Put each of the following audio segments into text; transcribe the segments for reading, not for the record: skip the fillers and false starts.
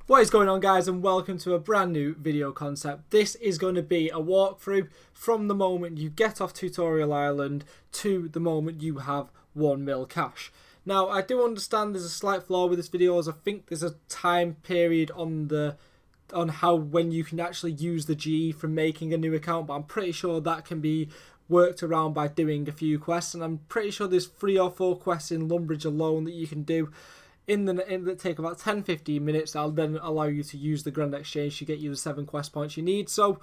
What is going on, guys, and welcome to a brand new video concept. This is going to be a walkthrough from the moment you get off Tutorial Island to the moment you have 1 mil cash. Now, I do understand there's a slight flaw with this video, as I think there's a time period on when you can actually use the GE from making a new account, but I'm pretty sure that can be worked around by doing a few quests, and I'm pretty sure there's 3 or 4 quests in Lumbridge alone that you can do that take about 10-15 minutes. That'll then allow you to use the Grand Exchange to get you the 7 quest points you need. So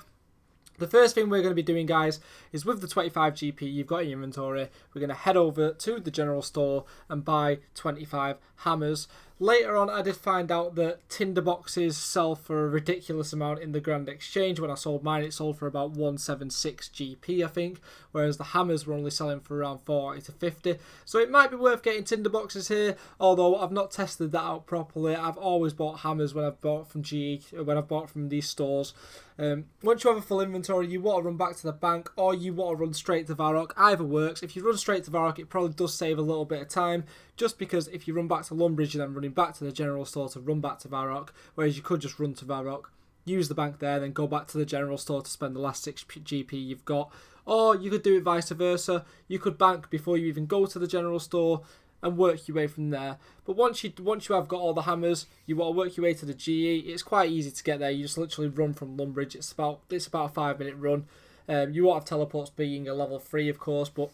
the first thing we're going to be doing, guys, is with the 25 GP you've got in your inventory, we're going to head over to the general store and buy 25 hammers. Later on, I did find out that tinder boxes sell for a ridiculous amount in the Grand Exchange. When I sold mine, it sold for about 176 GP, I think, whereas the hammers were only selling for around 40 to 50. So it might be worth getting tinder boxes here, although I've not tested that out properly. I've always bought hammers when I've bought from from these stores. Once you have a full inventory, you want to run back to the bank, or you want to run straight to Varrock. Either works. If you run straight to Varrock, it probably does save a little bit of time, just because if you run back to Lumbridge, you're then running back to the general store to run back to Varrock, whereas you could just run to Varrock, use the bank there, then go back to the general store to spend the last 6 GP you've got. Or you could do it vice versa. You could bank before you even go to the general store and work your way from there. But once you have got all the hammers, you want to work your way to the GE. It's quite easy to get there. You just literally run from Lumbridge. It's about a 5-minute run. You won't have teleports being a level 3, of course, but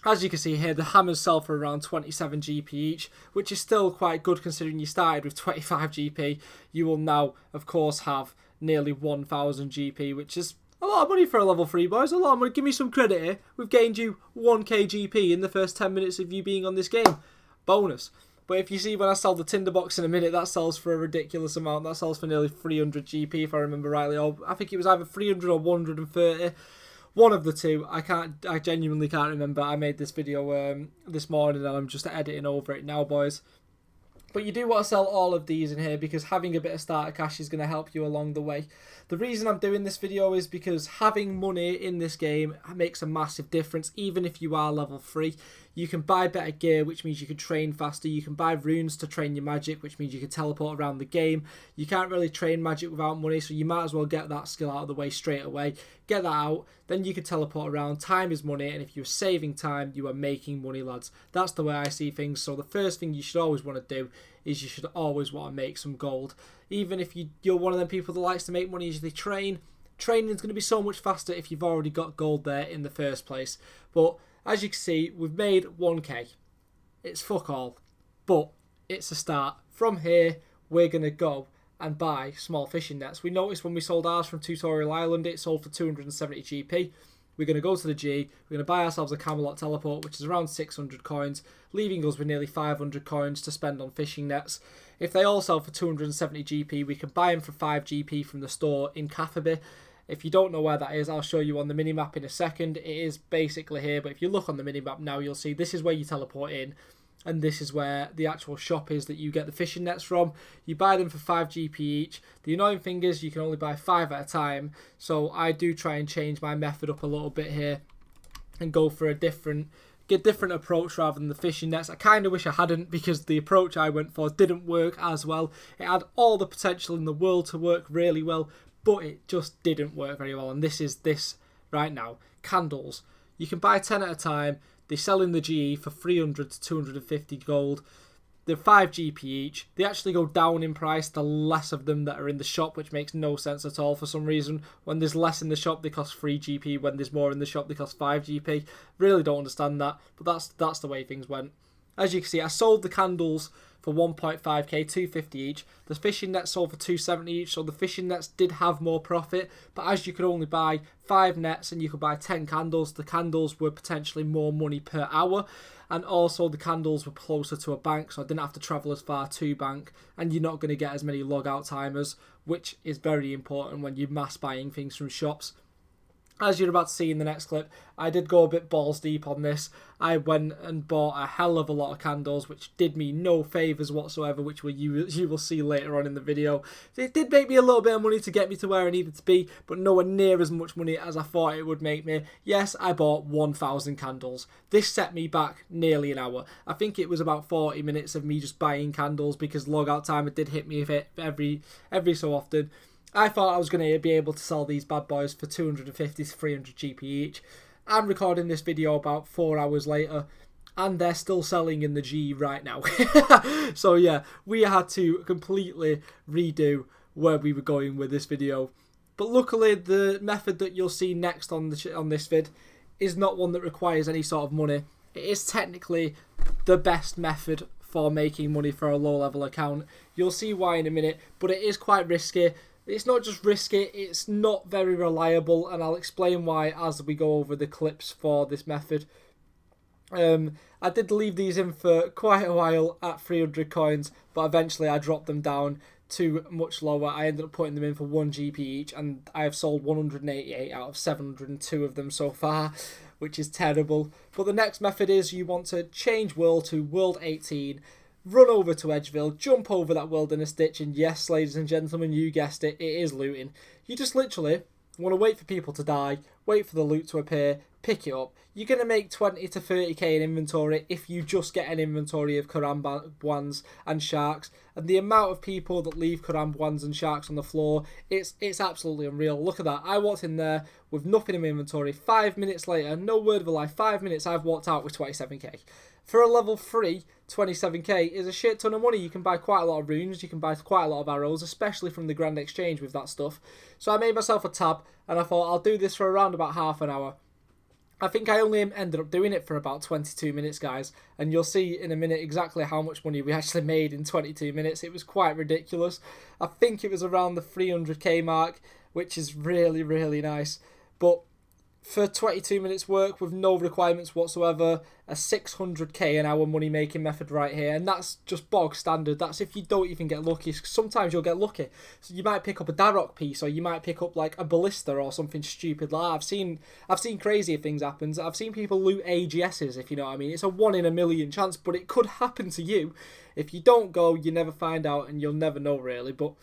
as you can see here, the hammers sell for around 27 GP each, which is still quite good considering you started with 25 GP. You will now, of course, have nearly 1,000 GP, which is a lot of money for a level 3, boys. A lot of money. Give me some credit here. We've gained you 1k GP in the first 10 minutes of you being on this game. Bonus. But if you see, when I sell the tinder box in a minute, that sells for a ridiculous amount. That sells for nearly 300 GP, if I remember rightly. Or I think it was either 300 or 130. One of the two. I genuinely can't remember. I made this video this morning and I'm just editing over it now, boys. But you do want to sell all of these in here, because having a bit of starter cash is going to help you along the way. The reason I'm doing this video is because having money in this game makes a massive difference. Even if you are level 3, you can buy better gear, which means you can train faster. You can buy runes to train your magic, which means you can teleport around the game. You can't really train magic without money, so you might as well get that skill out of the way straight away. Get that out, then you can teleport around. Time is money, and if you're saving time, you are making money, lads. That's the way I see things. So the first thing you should always want to do is you should always want to make some gold. Even if you're one of them people that likes to make money as they train, training is going to be so much faster if you've already got gold there in the first place. But as you can see, we've made 1k. It's fuck all, but it's a start. From here, we're going to go and buy small fishing nets. We noticed when we sold ours from Tutorial Island, it sold for 270 GP. We're going to go to the G, we're going to buy ourselves a Camelot teleport, which is around 600 coins, leaving us with nearly 500 coins to spend on fishing nets. If they all sell for 270 GP, we can buy them for 5 GP from the store in Catherby. If you don't know where that is, I'll show you on the minimap in a second. It is basically here, but if you look on the minimap now, you'll see this is where you teleport in, and this is where the actual shop is that you get the fishing nets from. You buy them for 5 GP each. The annoying thing is you can only buy 5 at a time, so I do try and change my method up a little bit here and go for a different approach rather than the fishing nets. I kind of wish I hadn't, because the approach I went for didn't work as well. It had all the potential in the world to work really well, but it just didn't work very well. And this is this right now. Candles. You can buy 10 at a time. They sell in the GE for 300 to 250 gold. They're 5 GP each. They actually go down in price the less of them that are in the shop, which makes no sense at all for some reason. When there's less in the shop, they cost 3 GP. When there's more in the shop, they cost 5 GP. Really don't understand that, but that's the way things went. As you can see, I sold the candles for 1.5k, 250 each. The fishing nets sold for 270 each, so the fishing nets did have more profit, but as you could only buy 5 nets and you could buy 10 candles, the candles were potentially more money per hour, and also the candles were closer to a bank, so I didn't have to travel as far to bank, and you're not going to get as many log out timers, which is very important when you're mass buying things from shops. As you're about to see in the next clip, I did go a bit balls deep on this. I went and bought a hell of a lot of candles, which did me no favours whatsoever, which you will see later on in the video. It did make me a little bit of money to get me to where I needed to be, but nowhere near as much money as I thought it would make me. Yes, I bought 1,000 candles. This set me back nearly an hour. I think it was about 40 minutes of me just buying candles because logout timer did hit me every so often. I thought I was going to be able to sell these bad boys for 250 to 300 GP each. I'm recording this video about 4 hours later, and they're still selling in the G right now. So yeah, we had to completely redo where we were going with this video. But luckily, the method that you'll see next on this vid is not one that requires any sort of money. It is technically the best method for making money for a low-level account. You'll see why in a minute, but it is quite risky. It's not just risky, it's not very reliable, and I'll explain why as we go over the clips for this method. I did leave these in for quite a while at 300 coins, but eventually I dropped them down to much lower. I ended up putting them in for 1 GP each, and I have sold 188 out of 702 of them so far, which is terrible. But the next method is you want to change world to world 18, run over to Edgeville, jump over that wilderness ditch, and yes, ladies and gentlemen, you guessed it, it is looting. You just literally want to wait for people to die, wait for the loot to appear, pick it up. You're going to make 20 to 30k in inventory if you just get an inventory of Karambwans and sharks. And the amount of people that leave Karambwans and sharks on the floor, it's absolutely unreal. Look at that. I walked in there with nothing in my inventory. 5 minutes later, no word of a lie, 5 minutes, I've walked out with 27k. For a level 3, 27k is a shit ton of money. You can buy quite a lot of runes, you can buy quite a lot of arrows, especially from the Grand Exchange with that stuff. So I made myself a tab, and I thought I'll do this for around about half an hour. I think I only ended up doing it for about 22 minutes, guys, and you'll see in a minute exactly how much money we actually made in 22 minutes. It was quite ridiculous. I think it was around the 300k mark, which is really, really nice. But for 22 minutes work with no requirements whatsoever, a 600k an hour money making method right here, and that's just bog standard. That's if you don't even get lucky. Sometimes you'll get lucky, so you might pick up a Darrock piece, or you might pick up like a ballista or something stupid like that. I've seen crazier things happen. I've seen people loot AGSs, if you know what I mean. It's a 1 in a million chance, but it could happen to you. If you don't go, you never find out, and you'll never know really. But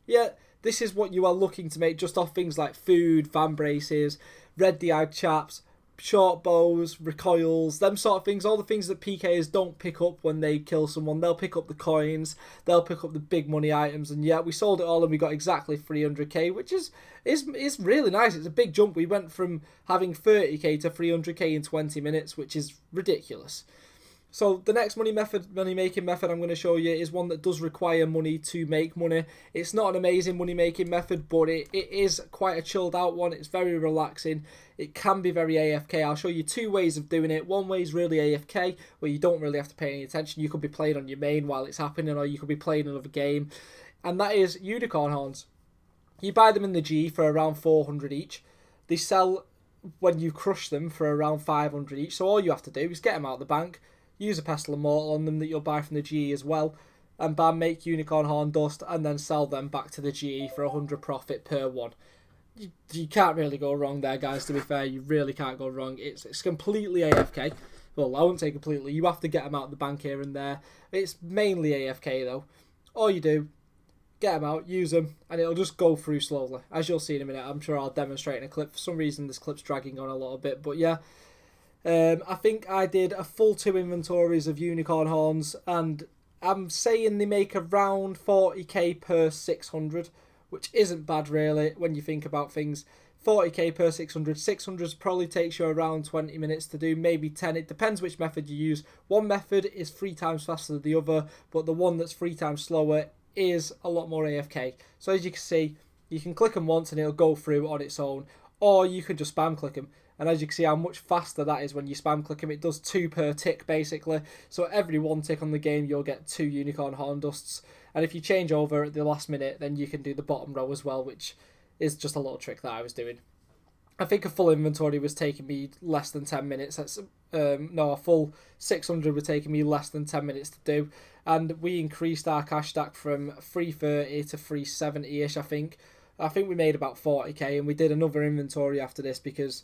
yeah, this is what you are looking to make just off things like food, van braces, red DI chaps, short bows, recoils, them sort of things, all the things that PKers don't pick up when they kill someone. They'll pick up the coins, they'll pick up the big money items, and yeah, we sold it all and we got exactly 300k, which is really nice. It's a big jump. We went from having 30k to 300k in 20 minutes, which is ridiculous. So the next money making method I'm going to show you is one that does require money to make money. It's not an amazing money making method, but it is quite a chilled out one. It's very relaxing. It can be very AFK. I'll show you 2 ways of doing it. One way is really AFK, where you don't really have to pay any attention. You could be playing on your main while it's happening, or you could be playing another game. And that is unicorn horns. You buy them in the G for around 400 each. They sell when you crush them for around 500 each. So all you have to do is get them out of the bank, use a pestle and mortal on them that you'll buy from the GE as well, and bam, make unicorn horn dust, and then sell them back to the GE for 100 profit per one. You can't really go wrong there, guys, to be fair. You really can't go wrong. It's completely AFK. Well, I wouldn't say completely. You have to get them out of the bank here and there. It's mainly AFK, though. All you do, get them out, use them, and it'll just go through slowly. As you'll see in a minute, I'm sure I'll demonstrate in a clip. For some reason, this clip's dragging on a little bit, but yeah. I think I did a full 2 inventories of unicorn horns, and I'm saying they make around 40k per 600, which isn't bad really when you think about things. 40k per 600. 600 probably takes you around 20 minutes to do, maybe 10. It depends which method you use. One method is 3 times faster than the other, but the one that's 3 times slower is a lot more AFK. So as you can see, you can click them once and it'll go through on its own, or you can just spam click them. And as you can see how much faster that is when you spam click them. It does 2 per tick basically. So every 1 tick on the game, you'll get 2 unicorn horn dusts. And if you change over at the last minute, then you can do the bottom row as well, which is just a little trick that I was doing. I think a full inventory was taking me less than 10 minutes. A full 600 was taking me less than 10 minutes to do. And we increased our cash stack from 330 to 370-ish, I think. I think we made about 40k, and we did another inventory after this because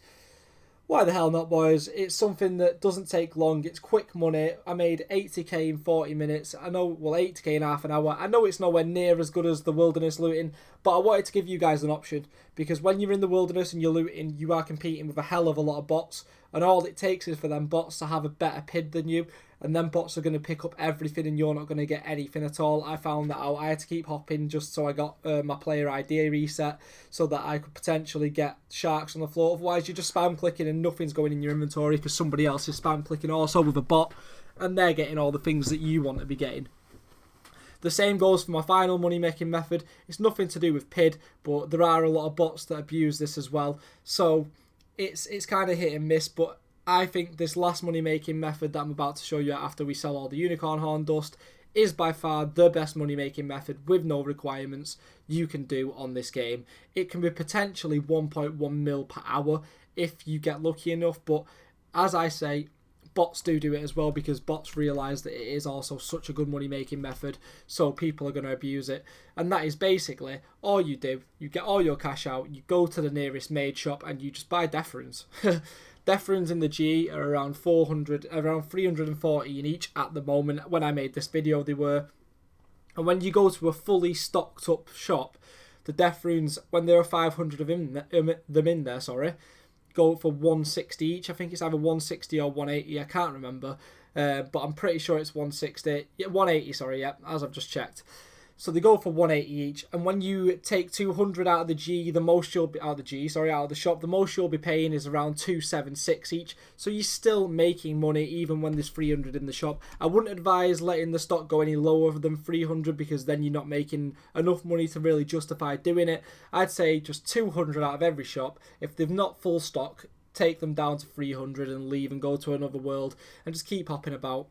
why the hell not, boys? It's something that doesn't take long. It's quick money. I made 80k in 40 minutes. I know, well, 80k in half an hour. I know it's nowhere near as good as the wilderness looting, but I wanted to give you guys an option because when you're in the wilderness and you're looting, you are competing with a hell of a lot of bots, and all it takes is for them bots to have a better PID than you, and then bots are going to pick up everything and you're not going to get anything at all. I found that out. I had to keep hopping just so I got my player ID reset so that I could potentially get sharks on the floor. Otherwise, you're just spam clicking and nothing's going in your inventory because somebody else is spam clicking also with a bot and they're getting all the things that you want to be getting. The same goes for my final money making method. It's nothing to do with PID, but there are a lot of bots that abuse this as well. So it's kind of hit and miss, but I think this last money making method that I'm about to show you after we sell all the unicorn horn dust is by far the best money making method with no requirements you can do on this game. It can be potentially 1.1 mil per hour if you get lucky enough, but as I say, bots do it as well because bots realise that it is also such a good money making method, so people are going to abuse it. And that is basically all you do. You get all your cash out, you go to the nearest maid shop and you just buy death runes. Death runes in the G are around 340 in each at the moment. When I made this video they were. And when you go to a fully stocked up shop, the death runes, when there are 500 of them in there, go for 160 each. I think it's either 160 or 180, I can't remember. But I'm pretty sure it's 160. Yeah, 180, sorry, yeah, as I've just checked. So they go for 180 each, and when you take 200 out of the G, the most you'll be out of the shop, the most you'll be paying is around 276 each. So you're still making money even when there's 300 in the shop. I wouldn't advise letting the stock go any lower than 300 because then you're not making enough money to really justify doing it. I'd say just 200 out of every shop. If they've not full stock, take them down to 300 and leave and go to another world and just keep hopping about.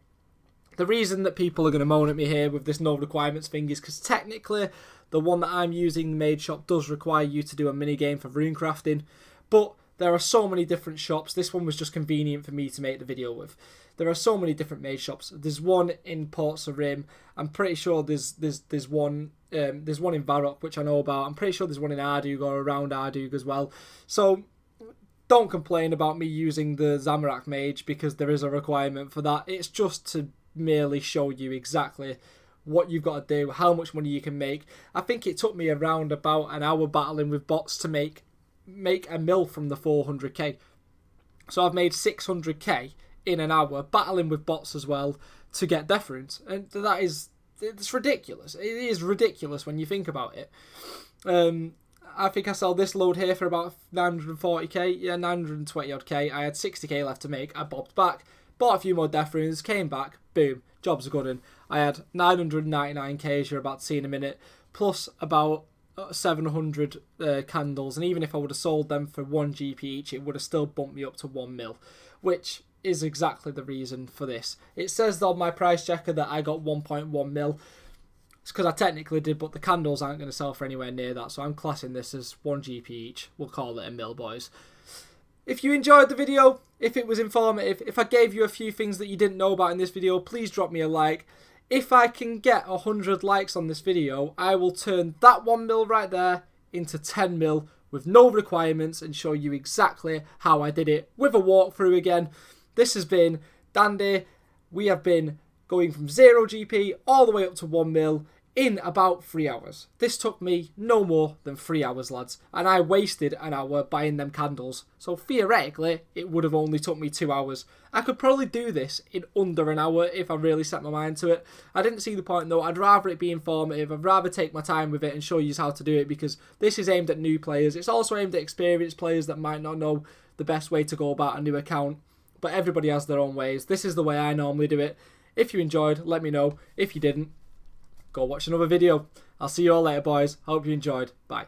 The reason that people are going to moan at me here with this no requirements thing is because technically the one that I'm using, the maid shop, does require you to do a mini game for rune crafting, but there are so many different shops. This one was just convenient for me to make the video with. There are so many different maid shops. There's one in Ports of Rim. I'm pretty sure there's one in Varrock, which I know about. I'm pretty sure there's one in Ardug or around Ardug as well. So don't complain about me using the Zamorak mage because there is a requirement for that. It's just to merely show you exactly what you've got to do, how much money you can make. I think it took me around about an hour battling with bots to make a mil from the 400k. So I've made 600k in an hour battling with bots as well to get death runes, and it's ridiculous. It is ridiculous when you think about it. I think I sold this load here for about 940k, yeah, 920 odd k. I had 60k left to make. I bobbed back, bought a few more death runes, came back, boom, job's a good one. I had 999k, as you're about to see in a minute, plus about 700 candles, and even if I would have sold them for 1 GP each, it would have still bumped me up to 1 mil, which is exactly the reason for this. It says on my price checker that I got 1.1 mil. It's because I technically did, but the candles aren't going to sell for anywhere near that, so I'm classing this as 1 GP each. We'll call it a mil, boys. If you enjoyed the video, if it was informative, if I gave you a few things that you didn't know about in this video, please drop me a like. If I can get 100 likes on this video, I will turn that 1 mil right there into 10 mil with no requirements and show you exactly how I did it with a walkthrough again. This has been Dandy. We have been going from 0 GP all the way up to 1 mil in about 3 hours. This took me no more than 3 hours, lads, and I wasted an hour buying them candles. So theoretically, it would have only took me 2 hours. I could probably do this in under an hour if I really set my mind to it. I didn't see the point though. I'd rather it be informative. I'd rather take my time with it and show you how to do it because this is aimed at new players. It's also aimed at experienced players that might not know the best way to go about a new account. But everybody has their own ways. This is the way I normally do it. If you enjoyed, let me know. If you didn't, go watch another video. I'll see you all later, boys. Hope you enjoyed. Bye.